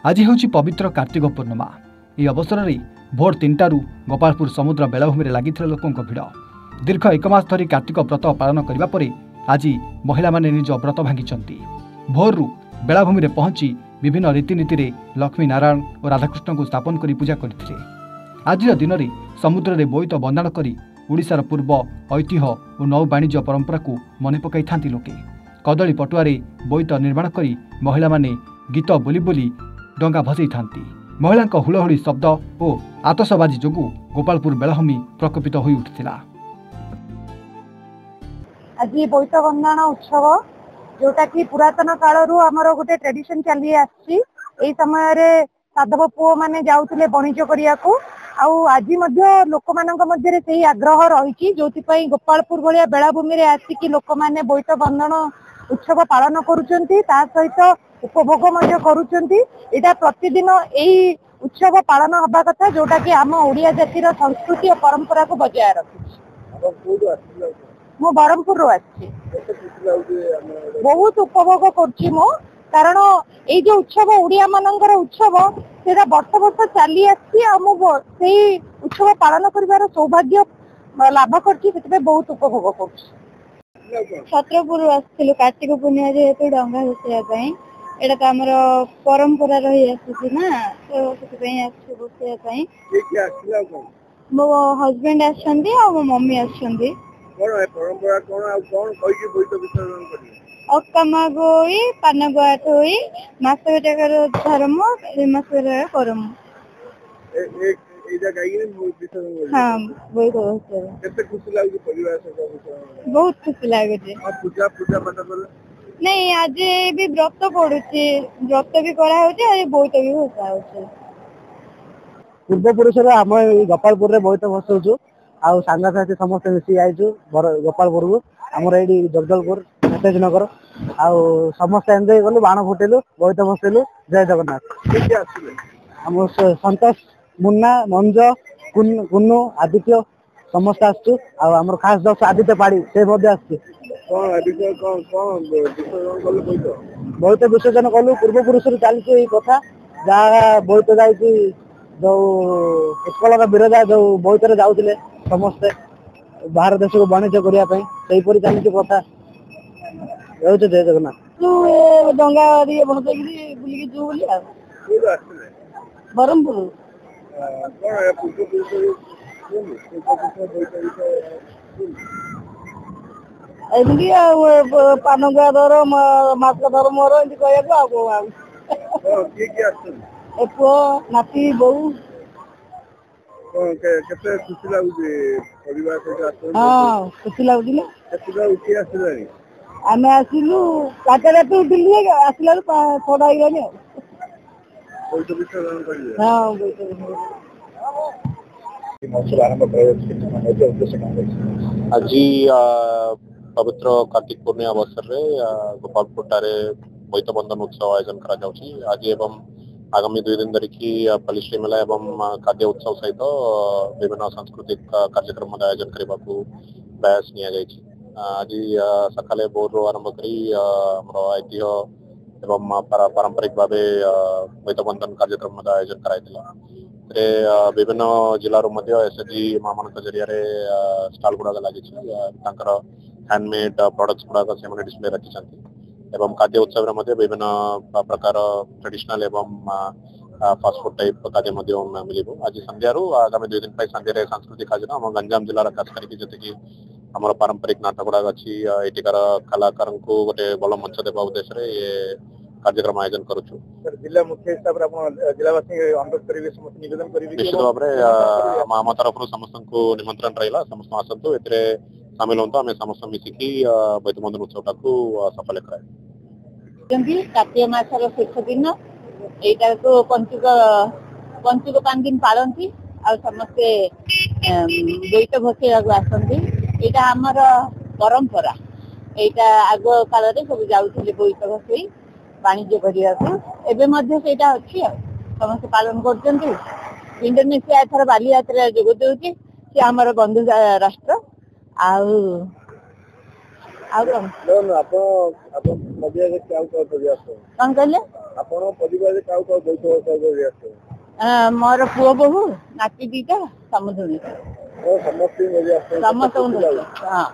आज हूँ पवित्र कार्तिक पूर्णिमा। यह अवसर में भोर 3टारू गोपालपुर समुद्र बेलाभूमि लगी लोकों भिड़। दीर्घ 1 मास धरी कार्तिक व्रत पालन करने पर आज महिला माने निज व्रत भांगी। भोरु बेलाभूमि पहुंची विभिन्न रीतिनीति रे लक्ष्मी नारायण और राधाकृष्ण को स्थापन कर पूजा करते। आज दिन में समुद्र में बोईत बंदाण कर ओडिशार पूर्व ऐतिह्य और नौ वाणिज्य परंपरा को मन पकई था लोके। कदली पटुआरे बोईत निर्माण कर महिला माने गीत बोली बोली डंगा भसई था। महिला हुलहुली शब्द और आतशबाजी जोगु गोपालपुर बेलाभूमि प्रकोपित हो उठिला। आज बोईत बंदाण उत्सव जोटा कि पुरातन कालरू आमर गोटे ट्रेडिशन चली आसी। समय रे साधव पुओ माने जाउथिले वाणिज्य करिया को आज लोक मध्य से आग्रह रही जो गोपालपुर भाया बेलाभूमि रे आसिकी लोक माने बोईत बंधन उत्सव पालन करुचंती, ता सहित उपभोग मध्य करुचंती। एटा प्रतिदिन यही उत्सव पालन हवा कथा जोटा कि आम ओडिया जातिर संस्कृति और परंपरा को बजाय रखी। मो बरहमपुर रो आछि। बहुत उपभोग करछि मो, कारण ये जो उत्सव ओडिया मानकर उत्सव सेटा वर्ष वर्ष चली आछि। से उत्सव पालन करिवार सौभाग्य लाभ करछि, सेते बहुत उपभोग करछि। छत्रपुर आसिलु कार्तिक पूर्णिमा जेहेतु डंगा बसैया एटा तो आमर परंपरा रही आसी ना, तो बसैया मो हजबैंड आछंदी और मो मम्मी आछंदी। अक्कामा गोई पान गोई मास धर्म मास करम। हाँ बहुत खुशी लगे। नहीं आज भी व्रत पड़ुची, व्रत भी कराई बहुत भी होता है। पूर्व पुरुष आम गोपालपुर में बहुत बसौचु सांगसाथी समस्त मिसी आईचु गोपालपुर को। आमर ये जगदलपुर मेसेज नगर समस्त एंजय कलु, बाण फुटेलु, बहुत बसलु। जय जगन्नाथ। आम संतोष मुन्ना मंज कुन्नू आदित्य समस्त आसचु। आमर खास दस आदित्य पाड़ी से बहुत विसर्जन कलु। पूर्व पुरुष चलती कथा जहाँ बहुत जाइए जो उत्कल बिरजा जो बहुत जाऊे समस्ते बाहर देश को वाणिज्य करने चलती कथा। जय जगन्नाथ। डंगा भसैक बुलिकी जीव बरहमपुर। एमती पान गुआ दर मास धर मोर एमती कहू पुओ नाती बो। हाँ खुशी लगुच। आम आसिलु 4टा रात उठिलु, आसला 6टा हो। आज पवित्र कार्तिक पूर्णिमा अवसर में गोपालपुर बोईत बंधन उत्सव आयोजन करा। आज एवं आगामी 2 दिन धरिकी पलिश्री मेला एवं खाद्य उत्सव सहित विभिन्न सांस्कृतिक कार्यक्रम आयोजन करने को प्रयास नि। आज सकाले भोर आरंभ कर ऐतिह्य एवं पारंपरिक भाव बोईत बंधन कार्यक्रम आयोजन कराइला। विभिन्न जिलार एसएचजी माँ मान जरिया स्टॉल गुड़ाक लगी हैंडमेड प्रोडक्ट्स गुड़ाक से डिस्प्ले रखी एवं खाद्य उत्सव में विभिन्न प्रकार ट्रेडिशनल एवं फास्टफुड टाइप खाद्य मिल। आज संध्या आगामी 2 दिन संध्या सांस्कृतिक कार्यक्रम आम गंजाम जिलार खास करके जी आम पारंपरिक नाटक गुड़ाक अच्छी एटिकार कलाकार को गोटे भल मंच देवा उद्देश्य ये कार्यक्रम आयोजन करुचु। जिला मुख्य हिसाब से जिलावासी निवेदन करेंगे निश्चित भाव में आम तरफ समस्त को निमंत्रण रहा। समस्त आसतु ए सामिल हूँ। आम समस्त मिसिकी बोईत बंधन उत्सव को सफल कराए। कार्तिक मासर शेष दिन यहाँ को पंचुक 5 दिन पालती आ समस्ते बोईत भसैया आसती। यहाँ आमर परंपरा यहाँ आग काल सब जाऊे बोईत भसई वाणिज्य करने से अच्छी समस्त पालन कर। इंडोनेशिया एथर बालीयात्रा जोग दे आमर बंधु राष्ट्र कौन कहले ଆପଣ ପରିବାରରେ କାଉ କାଉ ବୋଇତ ବସା ଆସେ? ମୋର ପୁଅ ବୋହୂ ନାତି ଦିଟା ସମୁଦ୍ରୀ ସମସ୍ତେ ସମସ୍ତଙ୍କୁ ହଁ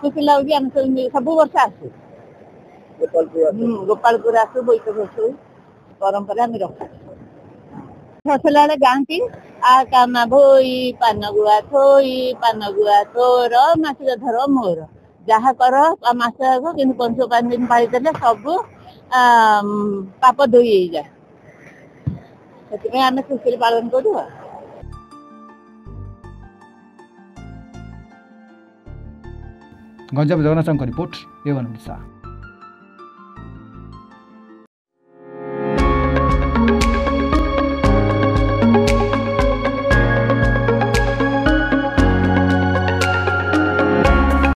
ଖୁସି ଲାଗୁଛି। ଆମେ ସବୁ ବର୍ଷ ଆସୁ ଗୋପାଳପୁର ଆସୁ ବୋଇତ ବସୁ ପରମ୍ପରା ଆମେ ରଖୁ। ଫସଲା ବେଳେ ଗାଆନ୍ତି ଆ କାମା ଭୋଇ ପାନ ଗୁଆ ଥୋଇ ପାନ ଗୁଆ ତୋର ମାସିକ ଧର ମୋର ଯାହା କର ମାସ ଆଗ କିନ୍ତୁ 5 ଦିନ ପାଳିଦେଲେ ସବୁ ପାପ ଧୋଇ ହେଇଯାଏ। ସେଥିପାଇଁ ଆମେ ଖୁସିରେ ପାଳନ କରୁ। ଗଞ୍ଜାମ ଜଗନ୍ନାଥଙ୍କ ରିପୋର୍ଟ, A1 ଓଡ଼ିଶା।